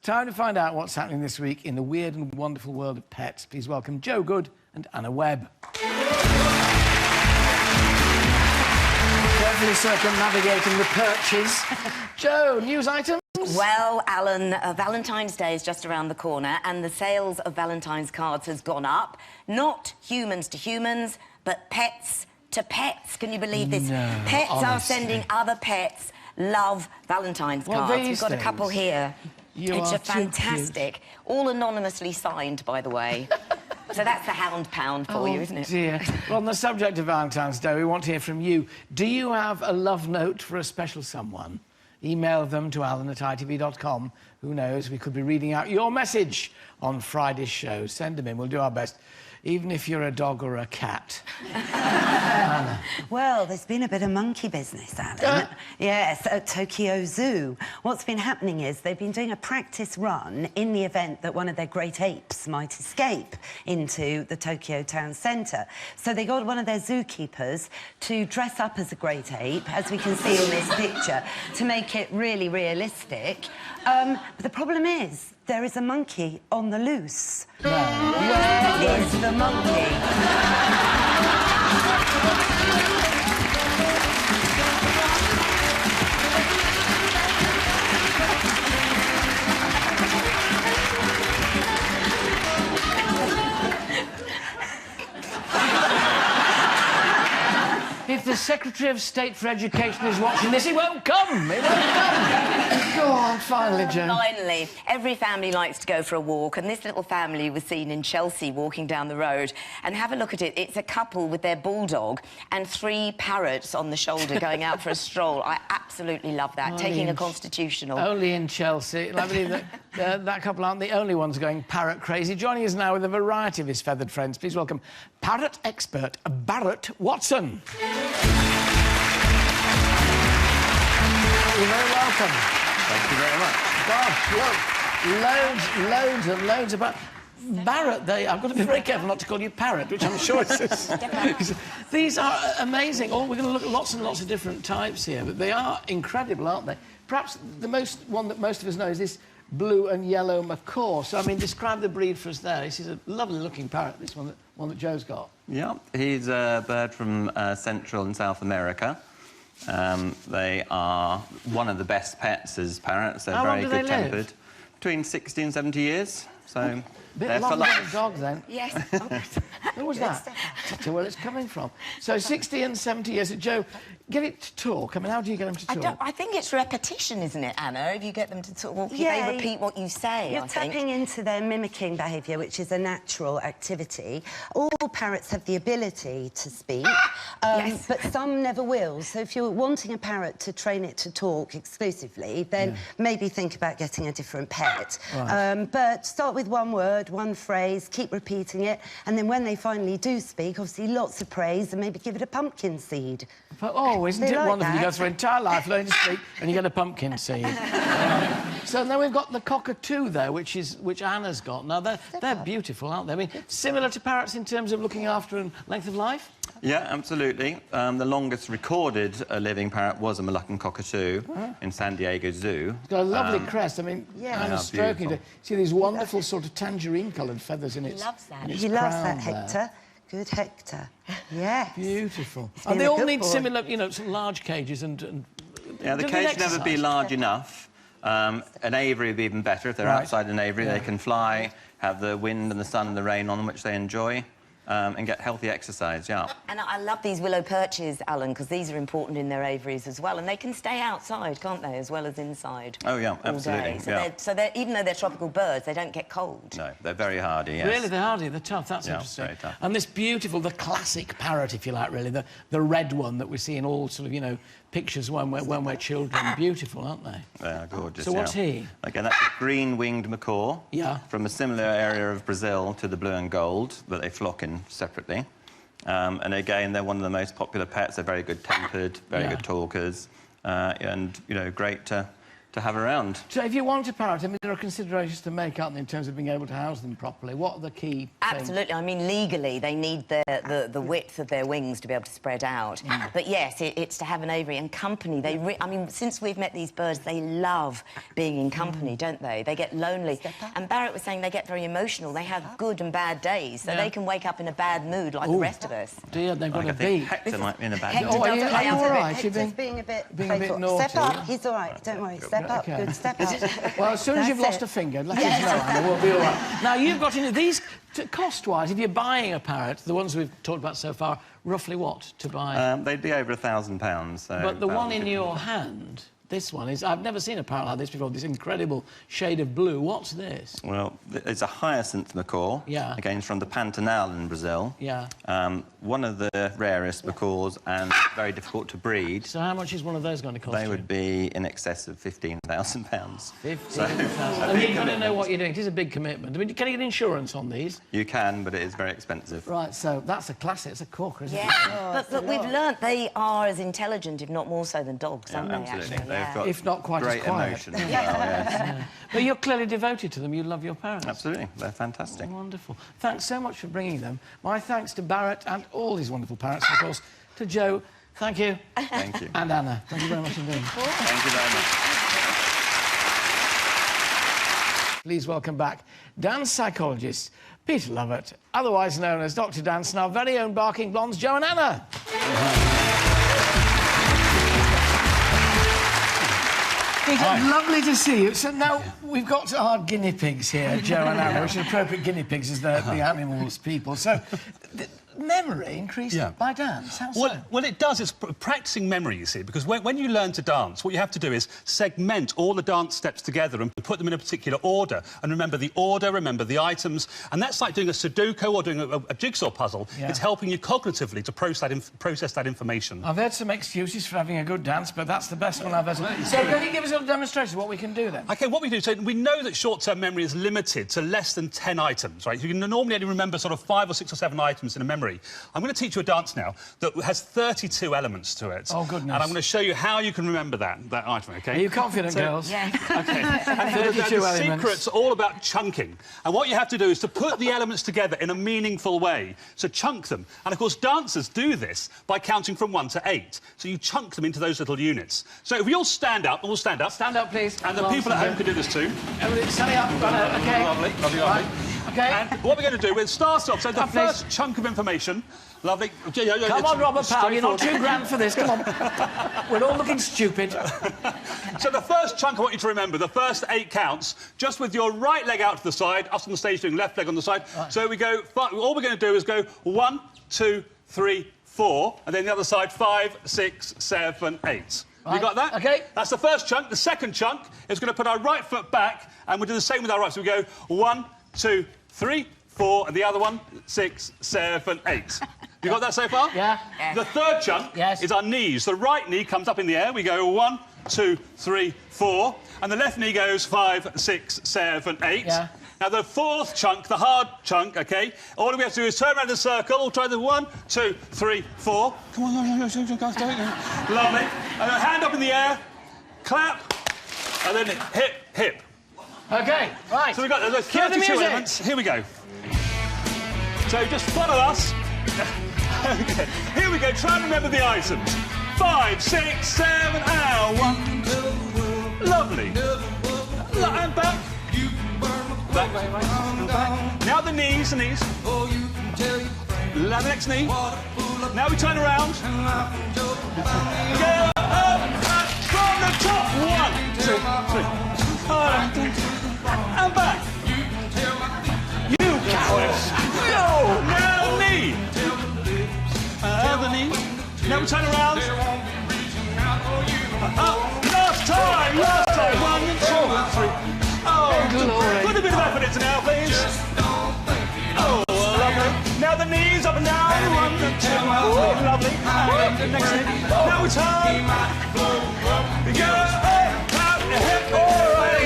Time to find out what's happening this week in the weird and wonderful world of pets. Please welcome Joe Good and Anna Webb. Carefully circumnavigating the perches. Joe, news items? Well, Alan, Valentine's Day is just around the corner and the sales of Valentine's cards has gone up. Not humans to humans, but pets to pets. Can you believe this? No, pets honestly. are sending other pets love Valentine's cards. We've got a couple here. It's a fantastic. All anonymously signed, by the way. So that's the hound pound for you, isn't it? Dear. Well, on the subject of Valentine's Day, we want to hear from you. Do you have a love note for a special someone? Email them to alan@itv.com. Who knows, we could be reading out your message on Friday's show. Send them in, we'll do our best. Even if you're a dog or a cat. Anna. Well, there's been a bit of monkey business, Alan. Yes, at Tokyo Zoo. What's been happening is they've been doing a practice run in the event that one of their great apes might escape into the Tokyo town centre. So they got one of their zookeepers to dress up as a great ape, as we can see in this picture, to make it really realistic. But the problem is, there is a monkey on the loose. No. Where is the monkey? If the Secretary of State for Education is watching this, he won't come! He won't come! Go on, finally, Joe. Finally, every family likes to go for a walk, and this little family was seen in Chelsea walking down the road. And have a look at it. It's a couple with their bulldog and 3 parrots on the shoulder going out for a stroll. I absolutely love that, taking a constitutional. Only in Chelsea. I believe that that couple aren't the only ones going parrot crazy. Joining us now with a variety of his feathered friends, please welcome parrot expert Barrett Watson. You're very welcome. Thank you very much. Gosh, look, loads and loads of Barrett, I've got to be very careful not to call you Parrot, which I'm sure is... These are amazing. Oh, we're going to look at lots and lots of different types here, but they are incredible, aren't they? Perhaps the one that most of us know is this blue and yellow macaw. So, I mean, describe the breed for us there. This is a lovely-looking parrot, this one that Joe's got. Yeah, he's a bird from Central and South America. They are one of the best pets as parrots. They're very good-tempered. Between 60 and 70 years, so they're for life. A dog, then. Yes. Who was that? That's where it's coming from. So 60 and 70 years. Joe, get it to talk. I mean, how do you get them to talk? I think it's repetition, isn't it, Anna? If you get them to talk, well, Yeah, they repeat what you say, You're tapping into their mimicking behaviour, which is a natural activity. All parrots have the ability to speak, yes. but some never will. So if you're wanting a parrot to train it to talk exclusively, then maybe think about getting a different pet. Right. But start with one word, one phrase, keep repeating it, and then when they finally do speak, obviously lots of praise, and maybe give it a pumpkin seed. Oh, isn't it wonderful? That. You go through your entire life learning to speak and you get a pumpkin seed. So then we've got the cockatoo there, which Anna's got. Now, they're beautiful, aren't they? I mean, similar to parrots in terms of looking after and length of life? Yeah, absolutely. The longest recorded living parrot was a Moluccan cockatoo in San Diego Zoo. It's got a lovely crest. I mean, Anna's stroking it. See these wonderful sort of tangerine-coloured feathers in its He loves that. He loves that, Hector. Good Hector. Yes. Beautiful. And they all need similar, you know, some large cages and yeah, the cage should never be large enough. An aviary would be even better. If they're outside an aviary, they can fly, have the wind and the sun and the rain on them, which they enjoy. And get healthy exercise, yeah. And I love these willow perches, Alan, because these are important in their aviaries as well, and they can stay outside, can't they, as well as inside? Oh, yeah, absolutely. So, even though they're tropical birds, they don't get cold. No, they're very hardy, yes. Really, they're hardy, they're tough, that's interesting. Very tough. And this beautiful, the classic parrot, if you like, really, the red one that we see in all sort of, you know, pictures when we're children. Beautiful, aren't they? They are gorgeous, So what's he? Again, that's a green-winged macaw. Yeah. From a similar area of Brazil to the blue and gold, but they flock in separately. And again, they're one of the most popular pets. They're very good-tempered, very good talkers, and, you know, great to to have around. So if you want a parrot, I mean, there are considerations to make, aren't there, in terms of being able to house them properly? What are the key things? Absolutely. I mean, legally, they need the width of their wings to be able to spread out. But yes, it's to have an aviary and company. I mean, since we've met these birds, they love being in company, don't they? They get lonely. And Barrett was saying they get very emotional. They have good and bad days, so they can wake up in a bad mood like the rest of us. Dear, they've got I a think beat. Hector might be in a bad Hector mood. Are you all right? Hector's being a bit playful. Naughty. Step up, he's all right, don't worry. Step up, Okay. good, step up. Well, as soon as you've lost a finger, let us know, Anna, we'll be all right. Now, you've got into these, cost-wise, if you're buying a parrot, the ones we've talked about so far, roughly what to buy? They'd be over £1,000, so... But the one in your hand, this one is... I've never seen a parrot like this before, this incredible shade of blue. What's this? Well, it's a hyacinth macaw. Yeah. Again, from the Pantanal in Brazil. Yeah. One of the rarest macaws and very difficult to breed. So how much is one of those going to cost They you? would be in excess of £15,000. £15,000. And you've got to know what you're doing. It is a big commitment. I mean, can you get insurance on these? You can, but it is very expensive. Right, so that's a classic. It's a corker, isn't it? Yeah, but we've learnt they are as intelligent, if not more so, than dogs, aren't they, Absolutely. actually? They've got If not quite as great quiet. emotion as well, yes. But you're clearly devoted to them. You love your parrots. Absolutely. They're fantastic. Wonderful. Thanks so much for bringing them. My thanks to Barrett and all these wonderful parrots, of course, to Joe. Thank you. Thank you. And Anna. Thank you very much indeed. Thank you very much. Please welcome back dance psychologist Peter Lovett, otherwise known as Dr. Dance, and our very own barking blondes, Joe and Anna. Peter, lovely to see you. So now we've got our guinea pigs here, Joe and Anna, which are appropriate guinea pigs as the animals people. So memory increased by dance. How so? Well, it does. It's practicing memory, you see, because when you learn to dance, what you have to do is segment all the dance steps together and put them in a particular order. And remember the order, remember the items. And that's like doing a Sudoku or doing a jigsaw puzzle. Yeah. It's helping you cognitively to process that information. I've heard some excuses for having a good dance, but that's the best one I've ever seen. So can you give us a little demonstration of what we can do then? OK, what we do, so we know that short-term memory is limited to less than 10 items, right? You can normally only remember sort of 5 or 6 or 7 items in a memory. I'm going to teach you a dance now that has 32 elements to it. Oh, goodness. And I'm going to show you how you can remember that item, OK? Are you confident, girls? Yeah. OK. And 32 the elements. secret's all about chunking. And what you have to do is to put the elements together in a meaningful way. So chunk them. And, of course, dancers do this by counting from 1 to 8. So you chunk them into those little units. So if we all stand up, we'll stand up. Stand up, please. And the people at home can do this too. Everybody, standing up. OK. Lovely, lovely, lovely. Right. OK. And what we're going to do, we'll start off. So the Up, first please. chunk of information... Lovely. Come on, Robert Powell, you're not too grand for this. Come on. We're all looking stupid. So the first chunk I want you to remember, the first 8 counts, just with your right leg out to the side, us on the stage doing left leg on the side. Right. So we go, all we're going to do is go 1, 2, 3, 4, and then the other side 5, 6, 7, 8. Right. You got that? OK. That's the first chunk. The second chunk is going to put our right foot back, and we'll do the same with our right. So we go 1, 2, 3, 4, and the other one 6, 7, 8. You got that so far? Yeah. The third chunk is our knees. The right knee comes up in the air. We go 1, 2, 3, 4. And the left knee goes 5, 6, 7, 8. Yeah. Now, the fourth chunk, the hard chunk, OK, all we have to do is turn around in a circle. We'll try the 1, 2, 3, 4. Come on, guys, do it. Lovely. And then hand up in the air, clap, and then hip, hip. OK, right. So we've got those Cue the 32 music. elements. Here we go. So just follow us. Okay. Here we go. Try and remember the items. 5, 6, 7, and 1, 2. Lovely. And back. Back. Now the knees, the knees. Now the next knee. Now we turn around. Go up from the top. 1, 2, 3. And back. You cowards. No. Now knee. The knee. Now we turn around. Last time. 1 and 2 and 3. Oh, put a bit of effort into now, please. Oh, lovely. Now the knees up and down. 1 and 2. Oh, lovely. And the next knee. Now we turn. We go up, clap, hip. All right.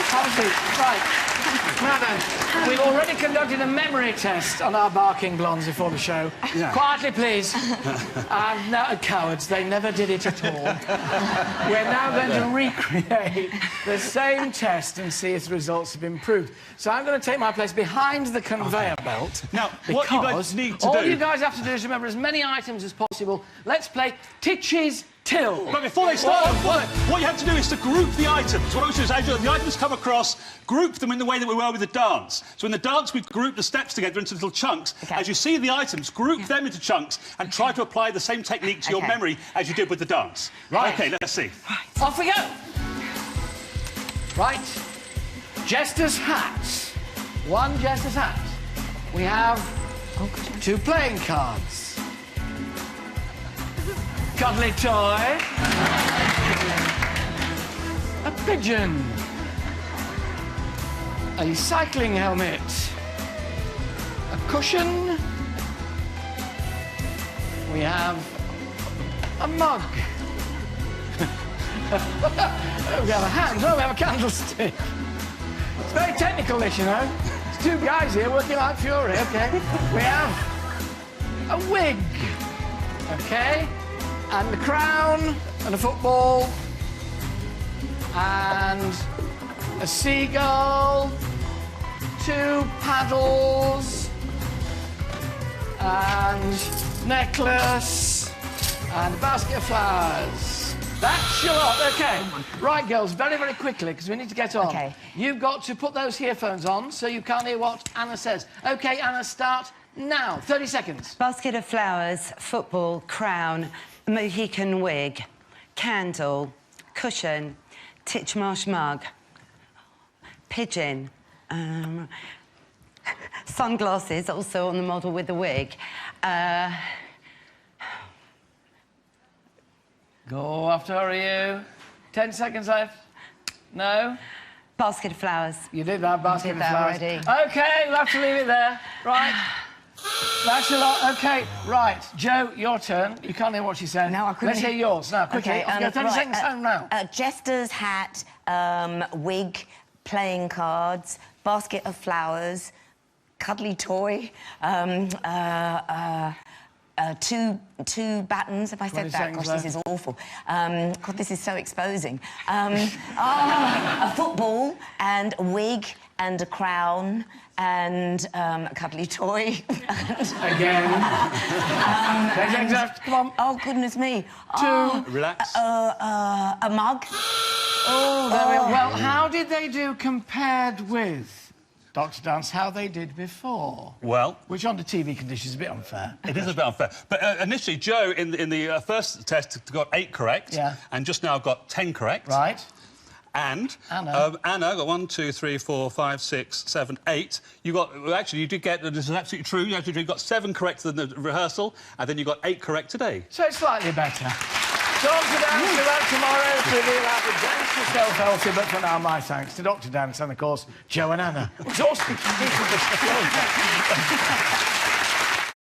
Have a seat. Right. Now then, we've already conducted a memory test on our barking blondes before the show. Yeah. Quietly, please. No, cowards, they never did it at all. We're now going to recreate the same test and see if the results have improved. So I'm going to take my place behind the conveyor belt. Now, what you guys need to all do... you guys have to do is remember as many items as possible. Let's play Titch's Till. But before they start, what you have to do is to group the items. What I want you to do is, as the items come across, group them in the way that we were with the dance. So in the dance, we group the steps together into little chunks. Okay. As you see the items, group them into chunks and try to apply the same technique to your memory as you did with the dance. Right. OK, let's see. Right. Off we go. Right. Jester's hats. One Jester's hat. We have 2 playing cards. Cuddly toy. A pigeon. A cycling helmet. A cushion. We have a mug. We have a hand. Oh, we have a candlestick. It's very technical, this, you know. There's 2 guys here working like fury. OK. We have a wig. OK. And a crown, and a football, and a seagull, 2 paddles, and necklace, and a basket of flowers. That's your lot. OK. Right, girls, very, very quickly, because we need to get on. OK. You've got to put those earphones on so you can't hear what Anna says. OK, Anna, start now. 30 seconds. Basket of flowers, football, crown, Mohican wig, candle, cushion, Titchmarsh mug, pigeon, sunglasses, also on the model with the wig. Go after you. 10 seconds left. No? Basket of flowers. You did that, basket of that flowers. already. OK, we'll have to leave it there. Right. That's your lot. OK, right. Joe, your turn. You can't hear what she's saying. No, I couldn't Let's hear yours. Now, quickly. Okay, Off you go. 30 seconds home now. Jester's hat, wig, playing cards, basket of flowers, cuddly toy, 2 buttons. Have I said that? Gosh, this is awful. God, this is so exposing. A football and a wig and a crown and a cuddly toy. Again. 10 seconds left. Come on. Oh, goodness me. 2. Relax. A mug. Oh, there we are. Well, how did they do compared with Dr. Dance, how they did before? Well... Which, under TV conditions, is a bit unfair. It is a bit unfair. But initially, Joe, in the first test, got 8 correct. Yeah. And just now got 10 correct. Right. And Anna. Anna got 1, 2, 3, 4, 5, 6, 7, 8. You got... Well, actually, you did get... This is absolutely true. You actually got 7 correct in the rehearsal, and then you got 8 correct today. So it's slightly better. Dr. Dance, you're out tomorrow to reveal how to dance yourself healthy, but for now, my thanks to Dr. Dance and, of course, Joe and Anna. Exhausting.